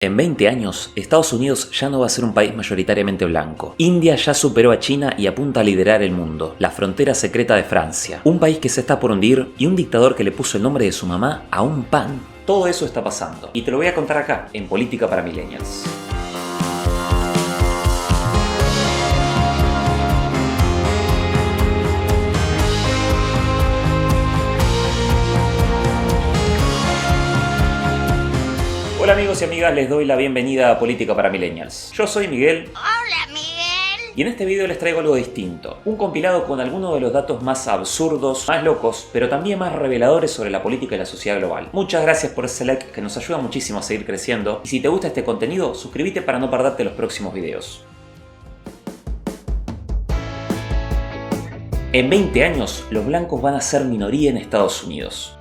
En 20 años, Estados Unidos ya no va a ser un país mayoritariamente blanco. India ya superó a China y apunta a liderar el mundo, la frontera secreta de Francia. Un país que se está por hundir y un dictador que le puso el nombre de su mamá a un pan. Todo eso está pasando. Y te lo voy a contar acá, en Política para Millennials. Hola amigos y amigas, les doy la bienvenida a Política para Millennials. Yo soy Miguel. Hola, Miguel. Y en este video les traigo algo distinto. Un compilado con algunos de los datos más absurdos, más locos, pero también más reveladores sobre la política y la sociedad global. Muchas gracias por ese like que nos ayuda muchísimo a seguir creciendo. Y si te gusta este contenido, suscríbete para no perderte los próximos videos. En 20 años, los blancos van a ser minoría en Estados Unidos.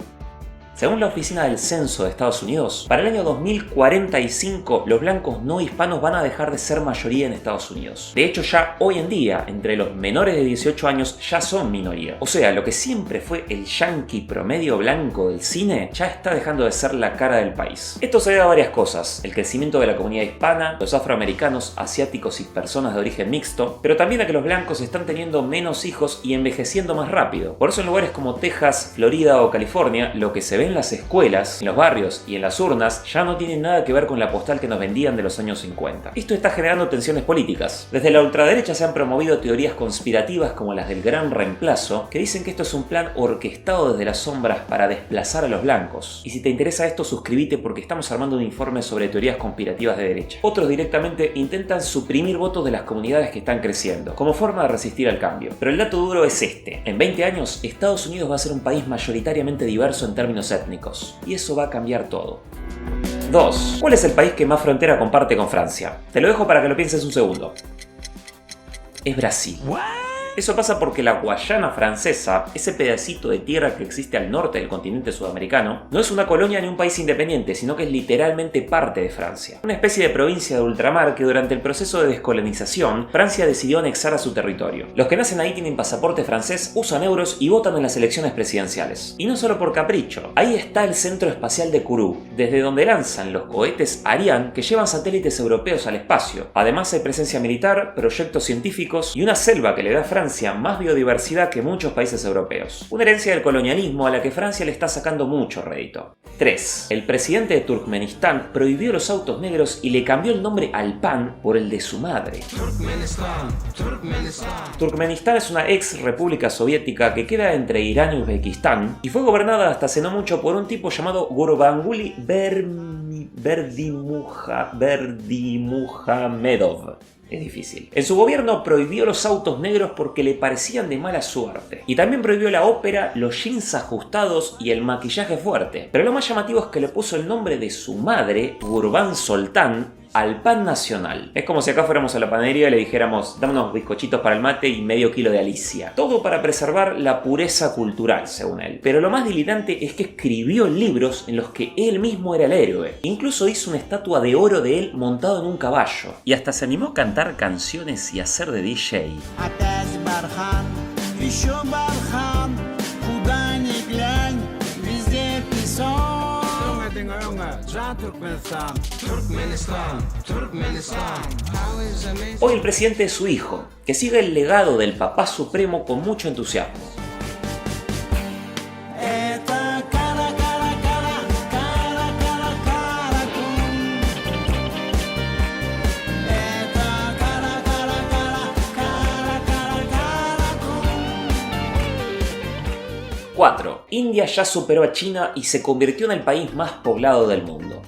Según la Oficina del Censo de Estados Unidos, para el año 2045 los blancos no hispanos van a dejar de ser mayoría en Estados Unidos. De hecho, ya hoy en día, entre los menores de 18 años ya son minoría. O sea, lo que siempre fue el yankee promedio blanco del cine, ya está dejando de ser la cara del país. Esto se debe a varias cosas: el crecimiento de la comunidad hispana, los afroamericanos, asiáticos y personas de origen mixto, pero también a que los blancos están teniendo menos hijos y envejeciendo más rápido. Por eso en lugares como Texas, Florida o California, lo que se ve en las escuelas, en los barrios y en las urnas ya no tienen nada que ver con la postal que nos vendían de los años 50. Esto está generando tensiones políticas. Desde la ultraderecha se han promovido teorías conspirativas como las del Gran Reemplazo, que dicen que esto es un plan orquestado desde las sombras para desplazar a los blancos. Y si te interesa esto, suscríbete porque estamos armando un informe sobre teorías conspirativas de derecha. Otros directamente intentan suprimir votos de las comunidades que están creciendo, como forma de resistir al cambio. Pero el dato duro es este: en 20 años, Estados Unidos va a ser un país mayoritariamente diverso en términos étnicos. Y eso va a cambiar todo. 2. ¿Cuál es el país que más frontera comparte con Francia? Te lo dejo para que lo pienses un segundo. Es Brasil. Eso pasa porque la Guayana francesa, ese pedacito de tierra que existe al norte del continente sudamericano, no es una colonia ni un país independiente, sino que es literalmente parte de Francia. Una especie de provincia de ultramar que durante el proceso de descolonización, Francia decidió anexar a su territorio. Los que nacen ahí tienen pasaporte francés, usan euros y votan en las elecciones presidenciales. Y no solo por capricho. Ahí está el centro espacial de Kourou, desde donde lanzan los cohetes Ariane que llevan satélites europeos al espacio. Además hay presencia militar, proyectos científicos y una selva que le da a Francia más biodiversidad que muchos países europeos. Una herencia del colonialismo a la que Francia le está sacando mucho rédito. 3. El presidente de Turkmenistán prohibió los autos negros y le cambió el nombre al pan por el de su madre. Turkmenistán es una ex república soviética que queda entre Irán y Uzbekistán y fue gobernada hasta hace no mucho por un tipo llamado Gurbanguly Berdimuhamedov. Es difícil. En su gobierno prohibió los autos negros porque le parecían de mala suerte. Y también prohibió la ópera, los jeans ajustados y el maquillaje fuerte. Pero lo más llamativo es que le puso el nombre de su madre, Gurban Soltán, al pan nacional. Es como si acá fuéramos a la panadería y le dijéramos: dame unos bizcochitos para el mate y medio kilo de Alicia. Todo para preservar la pureza cultural, según él. Pero lo más delirante es que escribió libros en los que él mismo era el héroe. Incluso hizo una estatua de oro de él montado en un caballo. Y hasta se animó a cantar canciones y a ser de DJ. Hoy el presidente es su hijo, que sigue el legado del papá supremo con mucho entusiasmo. India ya superó a China y se convirtió en el país más poblado del mundo.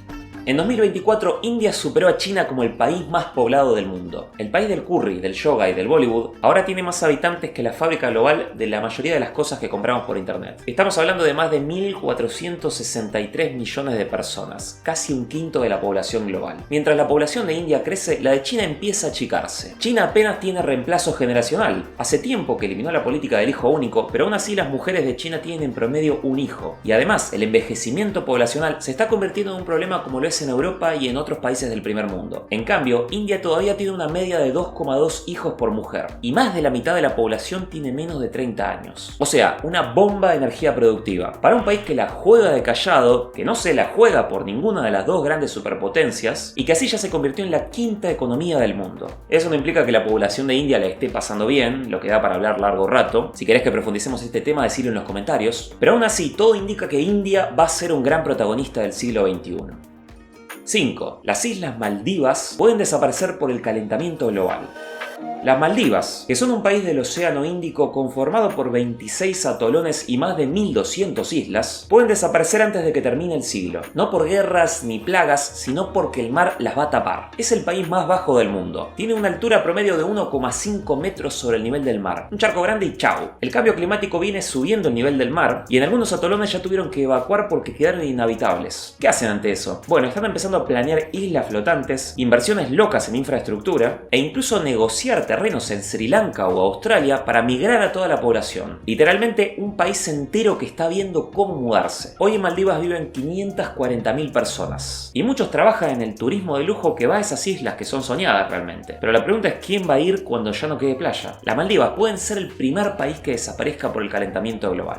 En 2024, India superó a China como el país más poblado del mundo. El país del curry, del yoga y del Bollywood ahora tiene más habitantes que la fábrica global de la mayoría de las cosas que compramos por internet. Estamos hablando de más de 1.463 millones de personas, casi un quinto de la población global. Mientras la población de India crece, la de China empieza a achicarse. China apenas tiene reemplazo generacional. Hace tiempo que eliminó la política del hijo único, pero aún así las mujeres de China tienen en promedio un hijo. Y además, el envejecimiento poblacional se está convirtiendo en un problema como lo es iguales en Europa y en otros países del primer mundo. En cambio, India todavía tiene una media de 2,2 hijos por mujer, y más de la mitad de la población tiene menos de 30 años. O sea, una bomba de energía productiva. Para un país que la juega de callado, que no se la juega por ninguna de las dos grandes superpotencias, y que así ya se convirtió en la quinta economía del mundo. Eso no implica que la población de India la esté pasando bien, lo que da para hablar largo rato. Si querés que profundicemos este tema, decilo en los comentarios. Pero aún así, todo indica que India va a ser un gran protagonista del siglo XXI. 5. Las Islas Maldivas pueden desaparecer por el calentamiento global. Las Maldivas, que son un país del Océano Índico conformado por 26 atolones y más de 1200 islas, pueden desaparecer antes de que termine el siglo. No por guerras ni plagas, sino porque el mar las va a tapar. Es el país más bajo del mundo. Tiene una altura promedio de 1,5 metros sobre el nivel del mar. Un charco grande y chau. El cambio climático viene subiendo el nivel del mar y en algunos atolones ya tuvieron que evacuar porque quedaron inhabitables. ¿Qué hacen ante eso? Bueno, están empezando a planear islas flotantes, inversiones locas en infraestructura e incluso negociar terrenos en Sri Lanka o Australia para migrar a toda la población. Literalmente un país entero que está viendo cómo mudarse. Hoy en Maldivas viven 540.000 personas. Y muchos trabajan en el turismo de lujo que va a esas islas que son soñadas realmente. Pero la pregunta es quién va a ir cuando ya no quede playa. Las Maldivas pueden ser el primer país que desaparezca por el calentamiento global.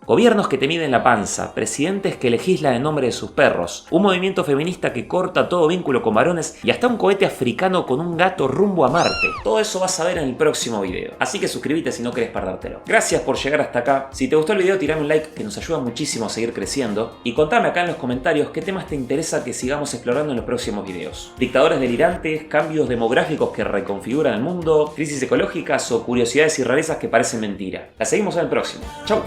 Gobiernos que te miden la panza, presidentes que legislan en nombre de sus perros, un movimiento feminista que corta todo vínculo con varones y hasta un cohete africano con un gato rumbo a Marte. Todo eso vas a ver en el próximo video, así que suscríbete si no querés perdértelo. Gracias por llegar hasta acá. Si te gustó el video, tirame un like que nos ayuda muchísimo a seguir creciendo y contame acá en los comentarios qué temas te interesa que sigamos explorando en los próximos videos. Dictadores delirantes, cambios demográficos que reconfiguran el mundo, crisis ecológicas o curiosidades y rarezas que parecen mentira. La seguimos en el próximo. Chau.